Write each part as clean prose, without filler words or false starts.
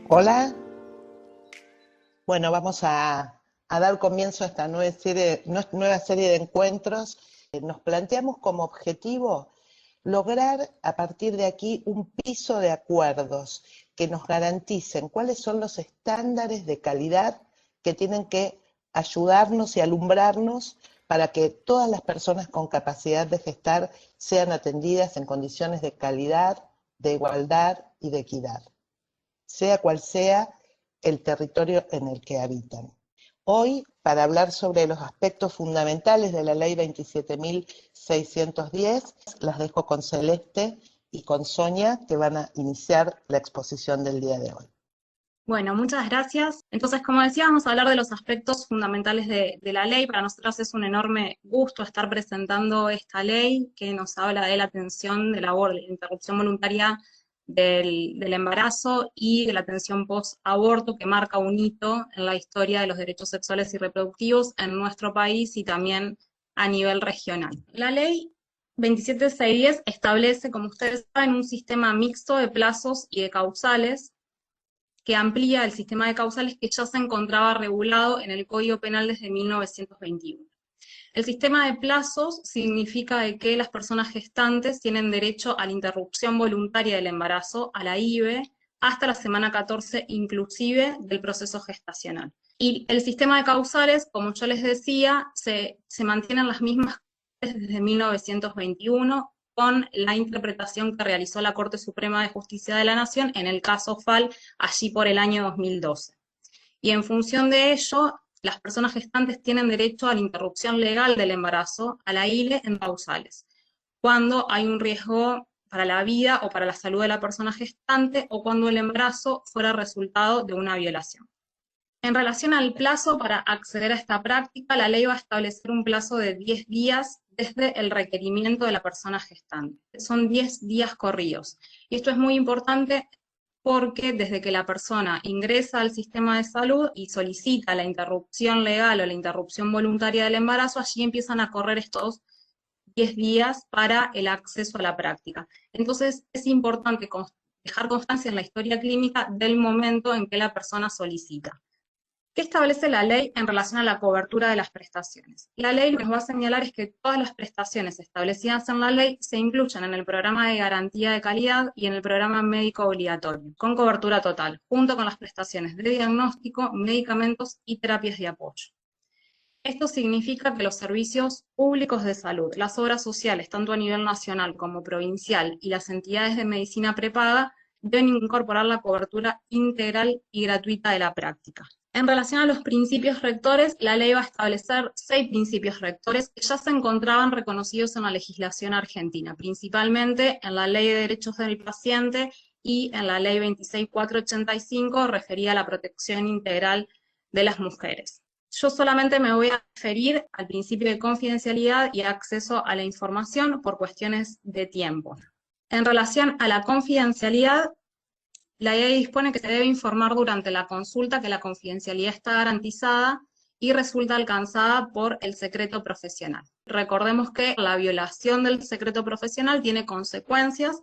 Hola, bueno, vamos a dar comienzo a esta nueva serie de encuentros. Nos planteamos como objetivo lograr a partir de aquí un piso de acuerdos que nos garanticen cuáles son los estándares de calidad que tienen que ayudarnos y alumbrarnos para que todas las personas con capacidad de gestar sean atendidas en condiciones de calidad, de igualdad y de equidad, sea cual sea el territorio en el que habitan. Hoy, para hablar sobre los aspectos fundamentales de la Ley 27.610, las dejo con Celeste y con Sonia, que van a iniciar la exposición del día de hoy. Bueno, muchas gracias. Entonces, como decía, vamos a hablar de los aspectos fundamentales de la ley. Para nosotros es un enorme gusto estar presentando esta ley que nos habla de la atención de la interrupción voluntaria del embarazo y de la atención post-aborto, que marca un hito en la historia de los derechos sexuales y reproductivos en nuestro país y también a nivel regional. La ley 27.610 establece, como ustedes saben, un sistema mixto de plazos y de causales que amplía el sistema de causales que ya se encontraba regulado en el Código Penal desde 1921. El sistema de plazos significa de que las personas gestantes tienen derecho a la interrupción voluntaria del embarazo, a la IVE, hasta la semana 14 inclusive del proceso gestacional. Y el sistema de causales, como yo les decía, se mantienen las mismas desde 1921, con la interpretación que realizó la Corte Suprema de Justicia de la Nación en el caso FAL, allí por el año 2012. Y en función de ello, las personas gestantes tienen derecho a la interrupción legal del embarazo, a la ILE en causales, cuando hay un riesgo para la vida o para la salud de la persona gestante, o cuando el embarazo fuera resultado de una violación. En relación al plazo para acceder a esta práctica, la ley va a establecer un plazo de 10 días desde el requerimiento de la persona gestante. Son 10 días corridos. Y esto es muy importante porque desde que la persona ingresa al sistema de salud y solicita la interrupción legal o la interrupción voluntaria del embarazo, allí empiezan a correr estos 10 días para el acceso a la práctica. Entonces es importante dejar constancia en la historia clínica del momento en que la persona solicita. ¿Qué establece la ley en relación a la cobertura de las prestaciones? La ley lo que nos va a señalar es que todas las prestaciones establecidas en la ley se incluyen en el programa de garantía de calidad y en el programa médico obligatorio, con cobertura total, junto con las prestaciones de diagnóstico, medicamentos y terapias de apoyo. Esto significa que los servicios públicos de salud, las obras sociales, tanto a nivel nacional como provincial, y las entidades de medicina prepaga, deben incorporar la cobertura integral y gratuita de la práctica. En relación a los principios rectores, la ley va a establecer 6 principios rectores que ya se encontraban reconocidos en la legislación argentina, principalmente en la Ley de Derechos del Paciente y en la Ley 26.485, referida a la protección integral de las mujeres. Yo solamente me voy a referir al principio de confidencialidad y acceso a la información por cuestiones de tiempo. En relación a la confidencialidad, la ley dispone que se debe informar durante la consulta que la confidencialidad está garantizada y resulta alcanzada por el secreto profesional. Recordemos que la violación del secreto profesional tiene consecuencias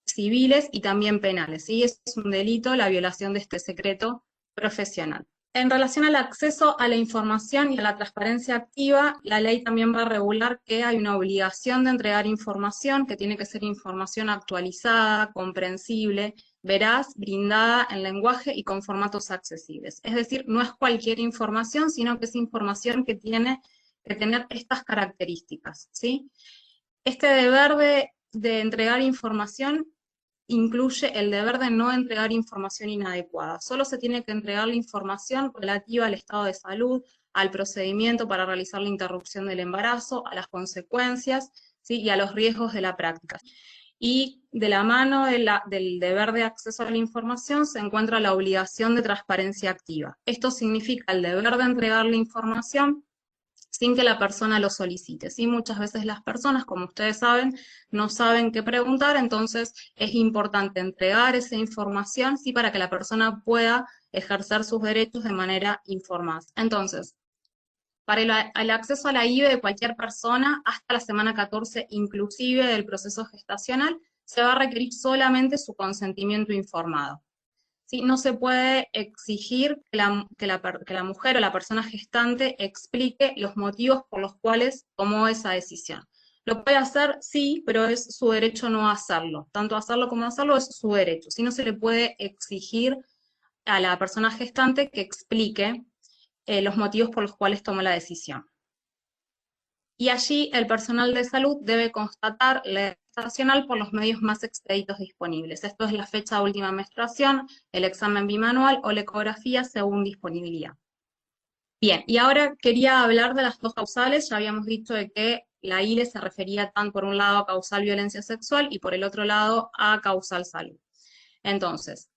civiles y también penales, ¿sí? Es un delito la violación de este secreto profesional. En relación al acceso a la información y a la transparencia activa, la ley también va a regular que hay una obligación de entregar información, que tiene que ser información actualizada, comprensible, veraz, brindada en lenguaje y con formatos accesibles. Es decir, no es cualquier información, sino que es información que tiene que tener estas características, ¿sí? Este deber de entregar información incluye el deber de no entregar información inadecuada. Solo se tiene que entregar la información relativa al estado de salud, al procedimiento para realizar la interrupción del embarazo, a las consecuencias, ¿sí? Y a los riesgos de la práctica. Y de la mano del deber de acceso a la información se encuentra la obligación de transparencia activa. Esto significa el deber de entregar la información sin que la persona lo solicite, ¿sí? Muchas veces las personas, como ustedes saben, no saben qué preguntar, entonces es importante entregar esa información, ¿sí? Para que la persona pueda ejercer sus derechos de manera informada. Entonces, para el acceso a la IVE de cualquier persona, hasta la semana 14 inclusive del proceso gestacional, se va a requerir solamente su consentimiento informado. ¿sí? No se puede exigir que la mujer o la persona gestante explique los motivos por los cuales tomó esa decisión. Lo puede hacer, sí, pero es su derecho no hacerlo. Tanto hacerlo como no hacerlo es su derecho. Si no se le puede exigir a la persona gestante que explique los motivos por los cuales tomó la decisión. Y allí el personal de salud debe constatar la edad gestacional por los medios más expeditos disponibles. Esto es la fecha de última menstruación, el examen bimanual o la ecografía según disponibilidad. Bien, y ahora quería hablar de las dos causales. Ya habíamos dicho de que la ILE se refería tan por un lado a causal violencia sexual y por el otro lado a causal salud. Entonces,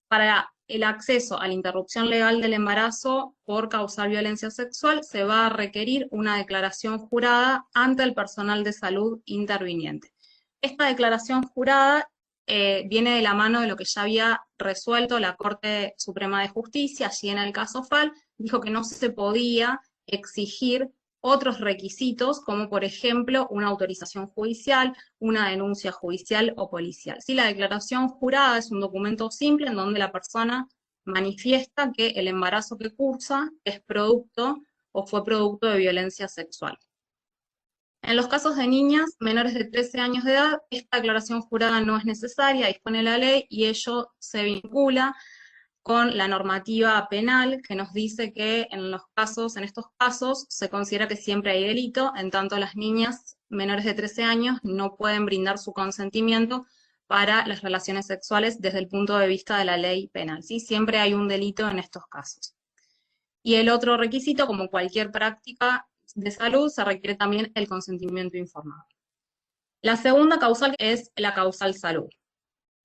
para el acceso a la interrupción legal del embarazo por causal violencia sexual, se va a requerir una declaración jurada ante el personal de salud interviniente. Esta declaración jurada viene de la mano de lo que ya había resuelto la Corte Suprema de Justicia, allí en el caso FAL, dijo que no se podía exigir otros requisitos, como por ejemplo una autorización judicial, una denuncia judicial o policial. ¿Sí? La declaración jurada es un documento simple en donde la persona manifiesta que el embarazo que cursa es producto o fue producto de violencia sexual. En los casos de niñas menores de 13 años de edad, esta declaración jurada no es necesaria, dispone la ley, y ello se vincula con la normativa penal que nos dice que en estos casos, se considera que siempre hay delito, en tanto las niñas menores de 13 años no pueden brindar su consentimiento para las relaciones sexuales desde el punto de vista de la ley penal, ¿sí? Siempre hay un delito en estos casos. Y el otro requisito, como cualquier práctica de salud, se requiere también el consentimiento informado. La segunda causal es la causal salud.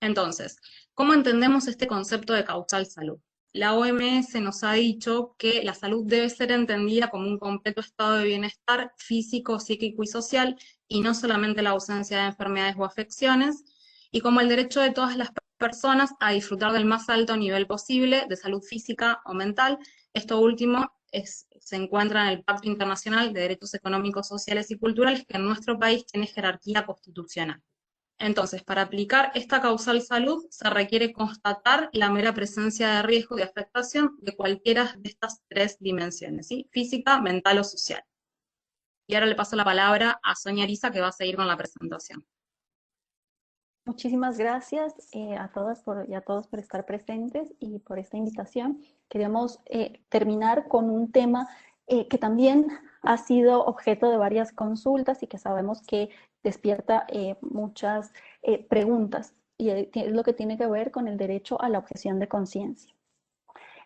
Entonces, ¿cómo entendemos este concepto de causal salud? La OMS nos ha dicho que la salud debe ser entendida como un completo estado de bienestar físico, psíquico y social, y no solamente la ausencia de enfermedades o afecciones, y como el derecho de todas las personas a disfrutar del más alto nivel posible de salud física o mental. Esto último se encuentra en el Pacto Internacional de Derechos Económicos, Sociales y Culturales, que en nuestro país tiene jerarquía constitucional. Entonces, para aplicar esta causal salud, se requiere constatar la mera presencia de riesgo de afectación de cualquiera de estas tres dimensiones, ¿sí? Física, mental o social. Y ahora le paso la palabra a Sonia Arisa, que va a seguir con la presentación. Muchísimas gracias a todas y a todos por estar presentes y por esta invitación. Queremos terminar con un tema que también ha sido objeto de varias consultas y que sabemos que despierta muchas preguntas, y es lo que tiene que ver con el derecho a la objeción de conciencia.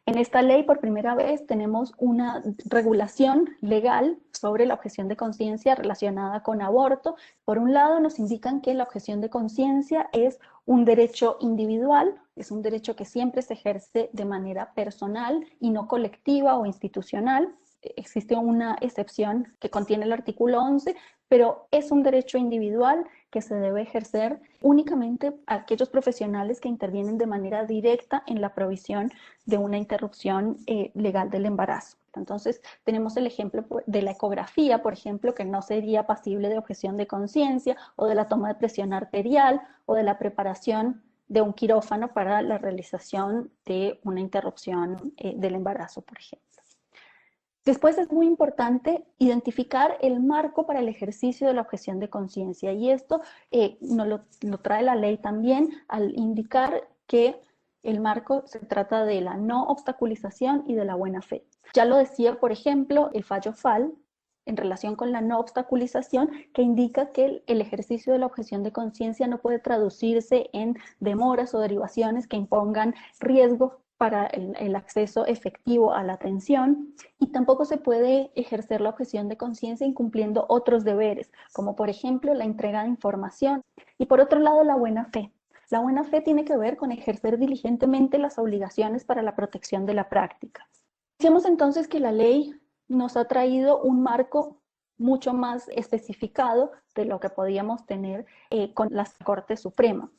En esta ley, por primera vez, tenemos una regulación legal sobre la objeción de conciencia relacionada con aborto. Por un lado, nos indican que la objeción de conciencia es un derecho individual, es un derecho que siempre se ejerce de manera personal y no colectiva o institucional. Existe una excepción que contiene el artículo 11, pero es un derecho individual que se debe ejercer únicamente a aquellos profesionales que intervienen de manera directa en la provisión de una interrupción legal del embarazo. Entonces, tenemos el ejemplo de la ecografía, por ejemplo, que no sería pasible de objeción de conciencia, o de la toma de presión arterial, o de la preparación de un quirófano para la realización de una interrupción del embarazo, por ejemplo. Después es muy importante identificar el marco para el ejercicio de la objeción de conciencia, y esto nos lo trae la ley también al indicar que el marco se trata de la no obstaculización y de la buena fe. Ya lo decía, por ejemplo, el fallo FAL en relación con la no obstaculización, que indica que el ejercicio de la objeción de conciencia no puede traducirse en demoras o derivaciones que impongan riesgo para el acceso efectivo a la atención, y tampoco se puede ejercer la objeción de conciencia incumpliendo otros deberes, como por ejemplo la entrega de información. Y por otro lado, la buena fe. La buena fe tiene que ver con ejercer diligentemente las obligaciones para la protección de la práctica. Decíamos entonces que la ley nos ha traído un marco mucho más especificado de lo que podíamos tener con la Corte Suprema.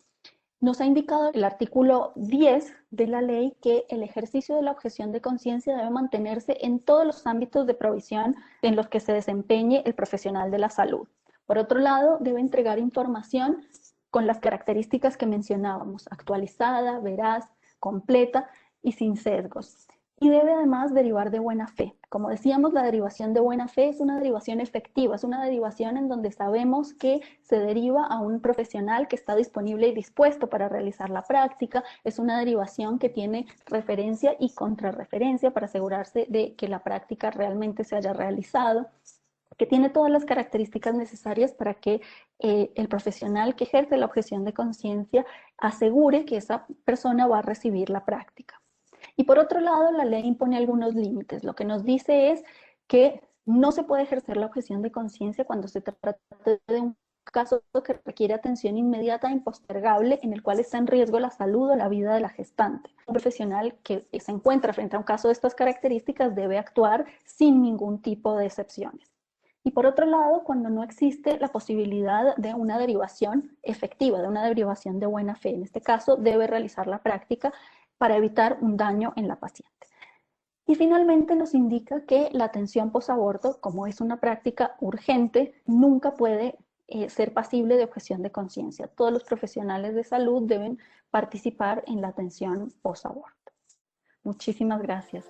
Nos ha indicado el artículo 10 de la ley que el ejercicio de la objeción de conciencia debe mantenerse en todos los ámbitos de provisión en los que se desempeñe el profesional de la salud. Por otro lado, debe entregar información con las características que mencionábamos: actualizada, veraz, completa y sin sesgos. Y debe además derivar de buena fe. Como decíamos, la derivación de buena fe es una derivación efectiva, es una derivación en donde sabemos que se deriva a un profesional que está disponible y dispuesto para realizar la práctica, es una derivación que tiene referencia y contrarreferencia para asegurarse de que la práctica realmente se haya realizado, que tiene todas las características necesarias para que el profesional que ejerce la objeción de conciencia asegure que esa persona va a recibir la práctica. Y por otro lado, la ley impone algunos límites. Lo que nos dice es que no se puede ejercer la objeción de conciencia cuando se trata de un caso que requiere atención inmediata e impostergable, en el cual está en riesgo la salud o la vida de la gestante. Un profesional que se encuentra frente a un caso de estas características debe actuar sin ningún tipo de excepciones. Y por otro lado, cuando no existe la posibilidad de una derivación efectiva, de una derivación de buena fe, en este caso debe realizar la práctica para evitar un daño en la paciente. Y finalmente nos indica que la atención posaborto, como es una práctica urgente, nunca puede ser pasible de objeción de conciencia. Todos los profesionales de salud deben participar en la atención posaborto. Muchísimas gracias.